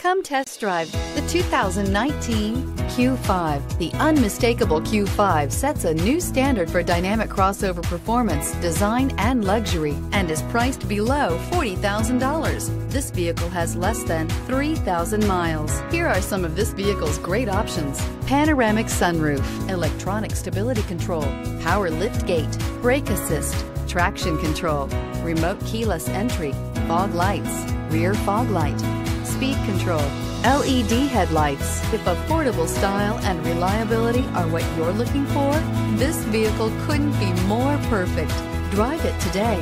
Come test drive the 2019 Q5. The unmistakable Q5 sets a new standard for dynamic crossover performance, design, and luxury, and is priced below $40,000. This vehicle has less than 3,000 miles. Here are some of this vehicle's great options: panoramic sunroof, electronic stability control, power lift gate, brake assist, traction control, remote keyless entry, fog lights, rear fog light, speed control, LED headlights. If affordable style and reliability are what you're looking for, this vehicle couldn't be more perfect. Drive it today.